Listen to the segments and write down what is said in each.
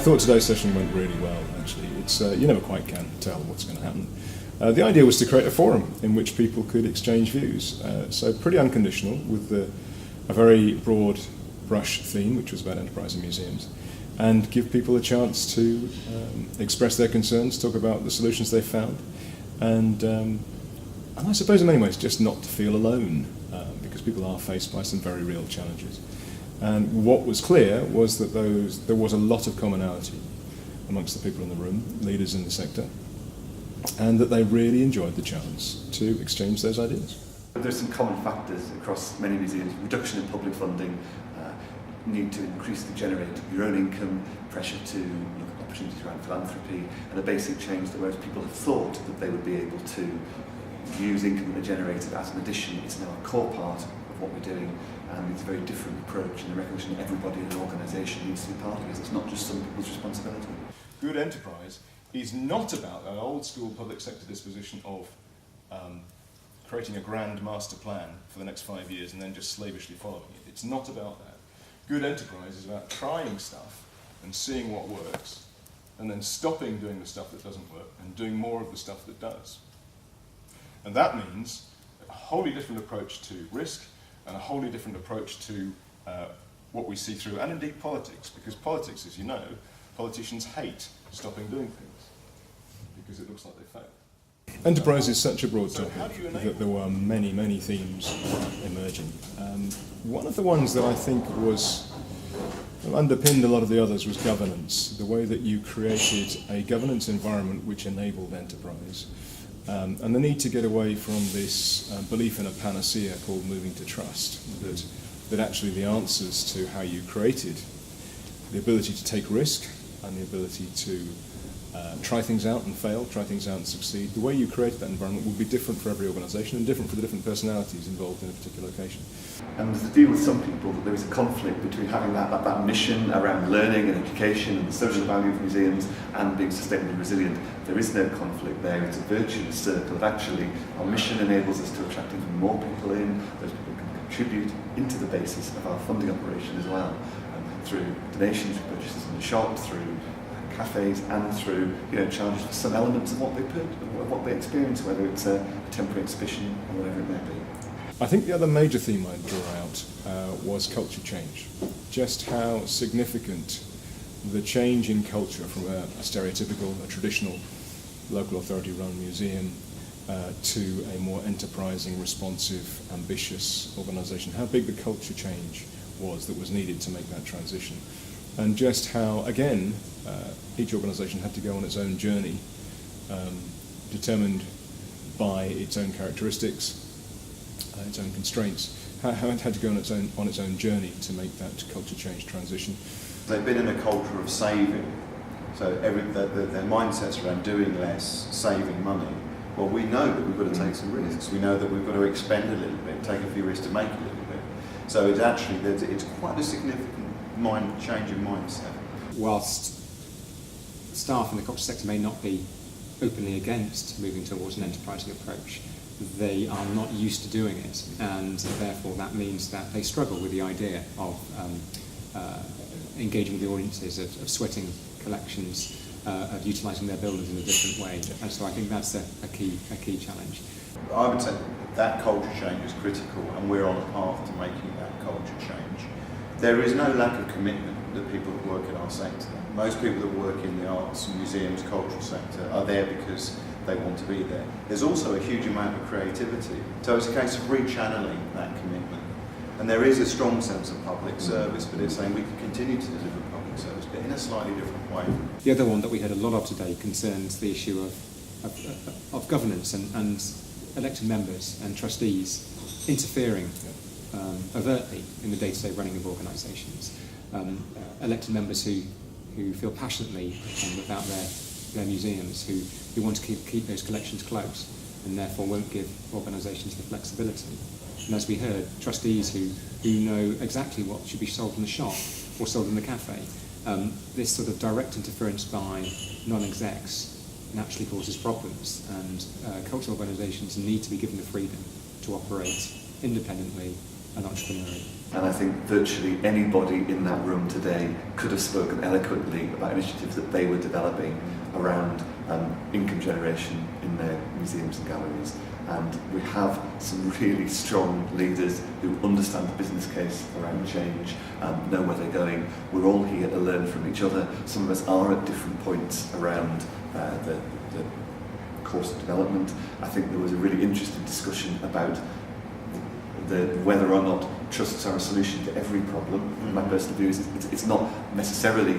thought today's session went really well, actually. It's you never quite can tell what's going to happen. The idea was to create a forum in which people could exchange views. So pretty unconditional, with a very broad brush theme, which was about enterprise and museums, and give people a chance to express their concerns, talk about the solutions they've found, and I suppose in many ways just not to feel alone, because people are faced by some very real challenges. And what was clear was that there was a lot of commonality amongst the people in the room, leaders in the sector, and that they really enjoyed the chance to exchange those ideas. There's some common factors across many museums: reduction in public funding, need to increasingly generate your own income, pressure to look at opportunities around philanthropy, and a basic change that whereas people have thought that they would be able to use income that they generated as an addition, it's now a core part of what we're doing, and it's a very different approach, and the recognition that everybody in an organisation needs to be part of it. It's not just some people's responsibility. Good enterprise is not about an old school public sector disposition of creating a grand master plan for the next 5 years and then just slavishly following it. It's not about that. Good enterprise is about trying stuff and seeing what works, and then stopping doing the stuff that doesn't work and doing more of the stuff that does. And that means a wholly different approach to risk and a wholly different approach to what we see through, and indeed politics, because politics, as you know, politicians hate stopping doing things because it looks like they failed. Enterprise is such a broad topic that there were many, many themes emerging. One of the ones that I think underpinned a lot of the others was governance, the way that you created a governance environment which enabled enterprise, and the need to get away from this belief in a panacea called moving to trust, that actually the answers to how you created the ability to take risk and the ability to try things out and fail, try things out and succeed. The way you created that environment will be different for every organisation and different for the different personalities involved in a particular location. And there's a view with some people that there is a conflict between having that mission around learning and education and the social value of museums and being sustainably resilient. There is no conflict there. It's a virtuous circle of actually our mission enables us to attract even more people in. Those people can contribute into the basis of our funding operation as well, through donations, through purchases in the shop, through cafes, and through charges for some elements of what they put, of what they experience, whether it's a temporary exhibition or whatever it may be. I think the other major theme I'd draw out was culture change. Just how significant the change in culture from a stereotypical, a traditional local authority-run museum to a more enterprising, responsive, ambitious organisation. How big the culture change was that was needed to make that transition. And just how, again, each organisation had to go on its own journey, determined by its own characteristics, its own constraints, how it had to go on its own journey to make that culture change transition. They've been in a culture of saving, so their mindsets around doing less, saving money. Well, we know that we've got to take some risks. We know that we've got to expend a little bit, take a few risks to make a little bit. So it's quite a significant change in mindset. Whilst staff in the culture sector may not be openly against moving towards an enterprising approach, they are not used to doing it, and therefore that means that they struggle with the idea of engaging with the audiences, of sweating collections, of utilising their buildings in a different way. And so I think that's a key challenge. I would say that culture change is critical, and we're on a path to making that culture change. There is no lack of commitment that people that work in our sector. Most people that work in the arts, museums, cultural sector are there because they want to be there. There's also a huge amount of creativity. So it's a case of rechanneling that commitment. And there is a strong sense of public service, but it's saying we can continue to deliver public service, but in a slightly different way. The other one that we heard a lot of today concerns the issue of governance and elected members and trustees interfering overtly in the day-to-day running of organisations. Elected members who feel passionately about their museums, who want to keep those collections close and therefore won't give organisations the flexibility. And as we heard, trustees who know exactly what should be sold in the shop or sold in the cafe. This sort of direct interference by non-execs naturally causes problems, and cultural organisations need to be given the freedom to operate independently and entrepreneurial. And I think virtually anybody in that room today could have spoken eloquently about initiatives that they were developing around income generation in their museums and galleries. And we have some really strong leaders who understand the business case around change, know where they're going. We're all here to learn from each other. Some of us are at different points around the course of development. I think there was a really interesting discussion about whether or not trusts are a solution to every problem. My personal view is it's not necessarily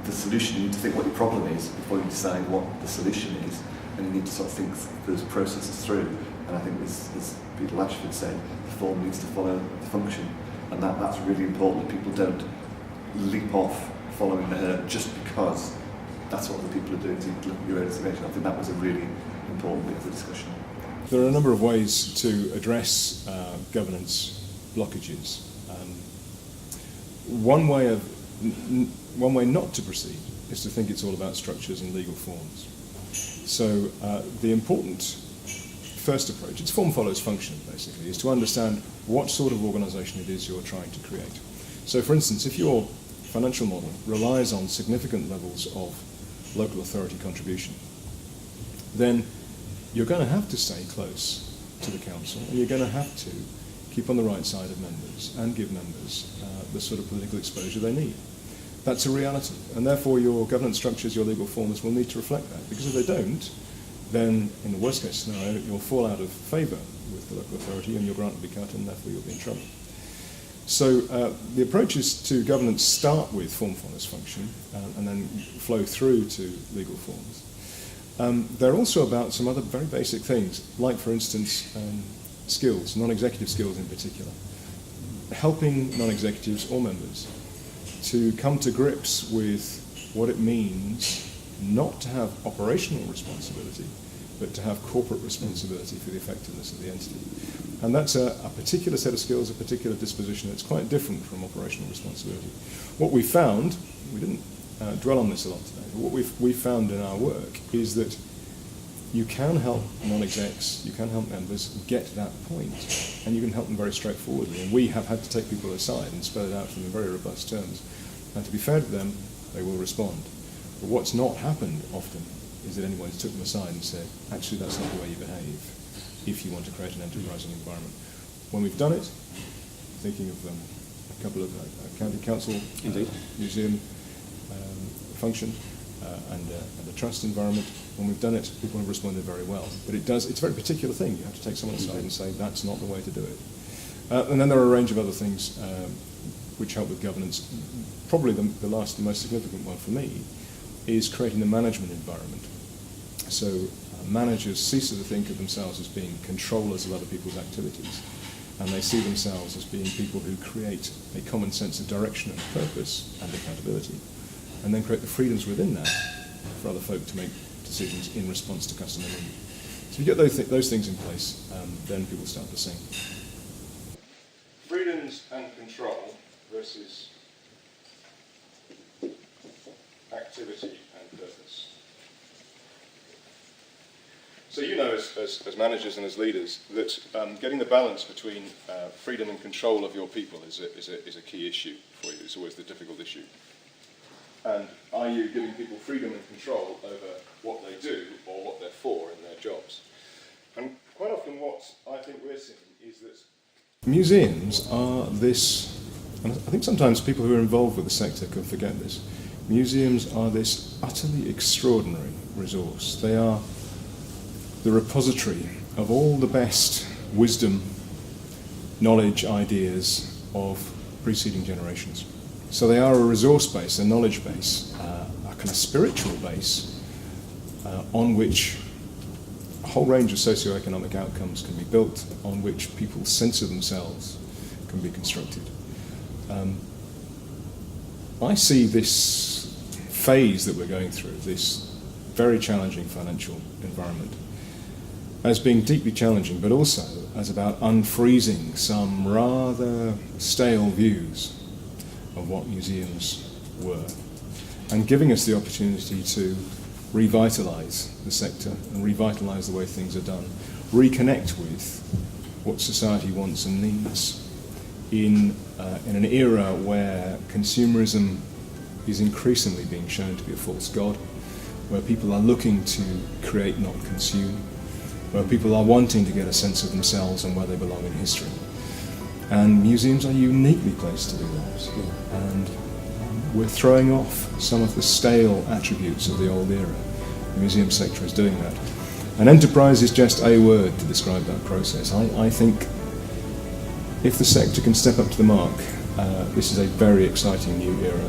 the solution. You need to think what your problem is before you decide what the solution is, and you need to sort of think those processes through. And I think, as Peter Lashford said, the form needs to follow the function, and that's really important. That people don't leap off following the herd just because that's what the people are doing. So you look at your own intervention. I think that was a really important bit of the discussion. There are a number of ways to address governance blockages. One way not to proceed is to think it's all about structures and legal forms. So the important first approach, it's form follows function basically, is to understand what sort of organisation it is you're trying to create. So for instance, if your financial model relies on significant levels of local authority contribution, then you're going to have to stay close to the council, and you're going to have to keep on the right side of members and give members the sort of political exposure they need. That's a reality, and therefore your governance structures, your legal forms will need to reflect that, because if they don't, then in the worst case scenario you'll fall out of favour with the local authority and your grant will be cut, and therefore you'll be in trouble. So the approaches to governance start with form follows function and then flow through to legal forms. They're also about some other very basic things, like for instance skills, non-executive skills in particular. Helping non-executives or members to come to grips with what it means not to have operational responsibility, but to have corporate responsibility for the effectiveness of the entity. And that's a particular set of skills, a particular disposition that's quite different from operational responsibility. What we found, we didn't dwell on this a lot today, but what we found in our work is that you can help non-execs, you can help members get to that point, and you can help them very straightforwardly. And we have had to take people aside and spell it out to them in very robust terms. And to be fair to them, they will respond. But what's not happened often is that anyone has took them aside and said, actually that's not the way you behave if you want to create an enterprising environment. When we've done it, thinking of a couple of county council, museum function and a trust environment, when we've done it, people have responded very well. But it's a very particular thing. You have to take someone aside and say, that's not the way to do it. And then there are a range of other things which help with governance. Probably the most significant one for me is creating the management environment. So managers cease to think of themselves as being controllers of other people's activities, and they see themselves as being people who create a common sense of direction and purpose and accountability, and then create the freedoms within that for other folk to make decisions in response to customer need. So if you get those things in place, then people start to sing. Freedoms and control versus activity and purpose. So you know, as managers and as leaders, that getting the balance between freedom and control of your people is a key issue for you. It's always the difficult issue. And are you giving people freedom and control over what they do or what they're for in their jobs? And quite often what I think we're seeing is that museums are this, and I think sometimes people who are involved with the sector can forget this, museums are this utterly extraordinary resource. They are the repository of all the best wisdom, knowledge, ideas of preceding generations. So they are a resource base, a knowledge base, a kind of spiritual base on which a whole range of socio-economic outcomes can be built, on which people's sense of themselves can be constructed. I see this phase that we're going through, this very challenging financial environment, as being deeply challenging, but also as about unfreezing some rather stale views of what museums were, and giving us the opportunity to revitalise the sector and revitalise the way things are done, reconnect with what society wants and needs in an era where consumerism is increasingly being shown to be a false god, where people are looking to create, not consume, where people are wanting to get a sense of themselves and where they belong in history. And museums are uniquely placed to do that. And we're throwing off some of the stale attributes of the old era. The museum sector is doing that. And enterprise is just a word to describe that process. I think if the sector can step up to the mark, this is a very exciting new era